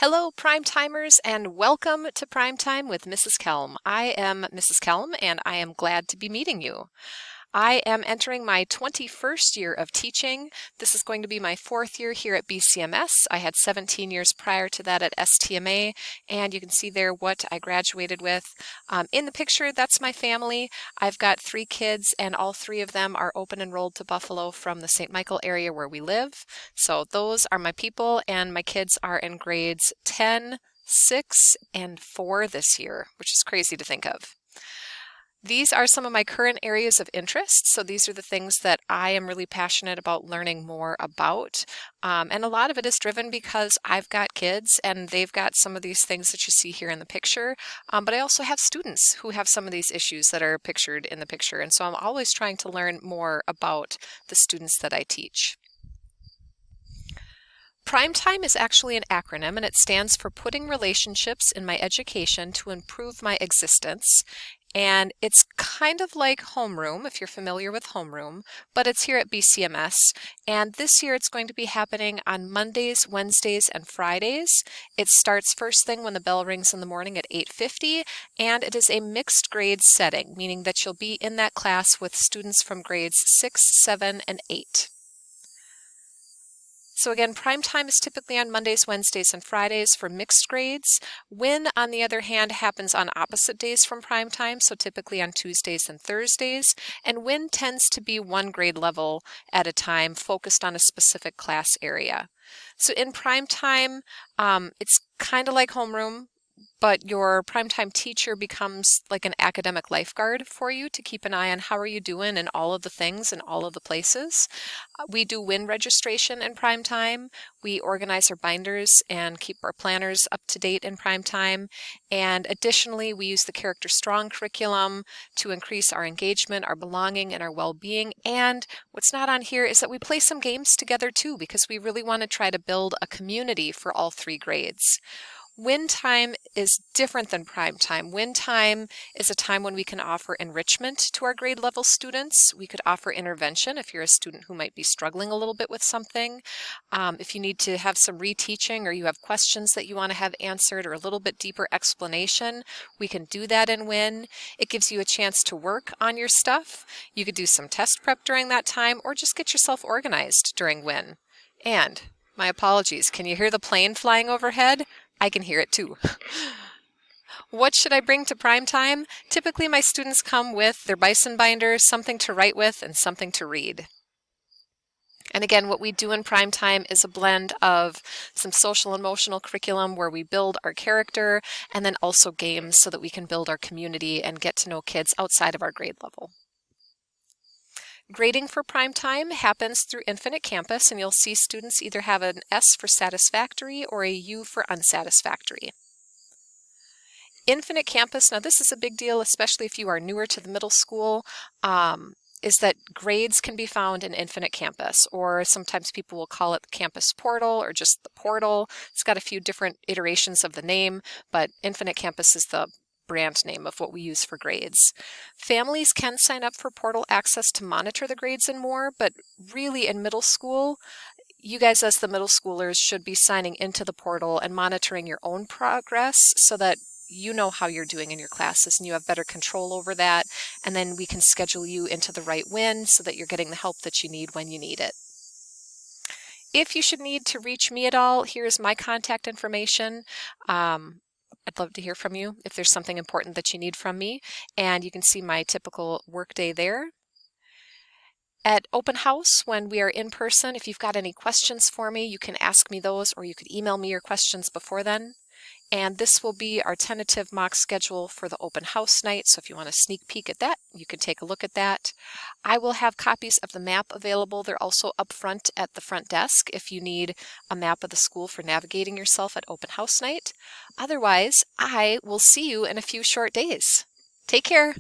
Hello, Prime Timers, and welcome to Prime Time with Mrs. Kelm. I am Mrs. Kelm, and I am glad to be meeting you. I am entering my 21st year of teaching. This is going to be my 4th year here at BCMS. I had 17 years prior to that at STMA, and you can see there what I graduated with. In the picture, that's my family. I've got 3 kids, and all 3 of them are open enrolled to Buffalo from the St. Michael area where we live. So those are my people, and my kids are in grades 10, 6, and 4 this year, which is crazy to think of. These are some of my current areas of interest. So these are the things that I am really passionate about learning more about. And a lot of it is driven because I've got kids and they've got some of these things that you see here in the picture. But I also have students who have some of these issues that are pictured in the picture. And so I'm always trying to learn more about the students that I teach. PrimeTime is actually an acronym, and it stands for Putting Relationships in My Education to Improve My Existence. And it's kind of like homeroom, if you're familiar with homeroom, but it's here at BCMS. And this year it's going to be happening on Mondays, Wednesdays, and Fridays. It starts first thing when the bell rings in the morning at 8:50, and it is a mixed grade setting, meaning that you'll be in that class with students from grades 6, 7, and 8. So again, prime time is typically on Mondays, Wednesdays, and Fridays for mixed grades. WIN, on the other hand, happens on opposite days from prime time, so typically on Tuesdays and Thursdays. And WIN tends to be one grade level at a time, focused on a specific class area. So in prime time, it's kind of like homeroom, but your primetime teacher becomes like an academic lifeguard for you to keep an eye on how are you doing in all of the things and all of the places. We do WIN registration in prime time. We organize our binders and keep our planners up to date in prime time. And additionally, we use the Character Strong curriculum to increase our engagement, our belonging, and our well-being. And what's not on here is that we play some games together too, because we really want to try to build a community for all 3 grades. WIN time is different than prime time. WIN time is a time when we can offer enrichment to our grade level students. We could offer intervention if you're a student who might be struggling a little bit with something. If you need to have some reteaching or you have questions that you want to have answered or a little bit deeper explanation, we can do that in WIN. It gives you a chance to work on your stuff. You could do some test prep during that time or just get yourself organized during WIN. And my apologies, can you hear the plane flying overhead? I can hear it too. What should I bring to prime time? Typically my students come with their bison binders, something to write with, and something to read. And again, what we do in prime time is a blend of some social and emotional curriculum where we build our character, and then also games so that we can build our community and get to know kids outside of our grade level. Grading for prime time happens through Infinite Campus, and you'll see students either have an S for satisfactory or a U for unsatisfactory. Infinite Campus, now this is a big deal, especially if you are newer to the middle school, is that grades can be found in Infinite Campus, or sometimes people will call it the campus portal or just the portal. It's got a few different iterations of the name, but Infinite Campus is the brand name of what we use for grades. Families can sign up for portal access to monitor the grades and more, but really in middle school, you guys as the middle schoolers should be signing into the portal and monitoring your own progress so that you know how you're doing in your classes and you have better control over that, and then we can schedule you into the right WIN so that you're getting the help that you need when you need it. If you should need to reach me at all, here's my contact information. I'd love to hear from you if there's something important that you need from me, and you can see my typical workday there. At open house, when we are in person, if you've got any questions for me, you can ask me those, or you could email me your questions before then. And this will be our tentative mock schedule for the open house night, so if you want to sneak peek at that, you can take a look at that. I will have copies of the map available. They're also up front at the front desk if you need a map of the school for navigating yourself at open house night. Otherwise, I will see you in a few short days. Take care.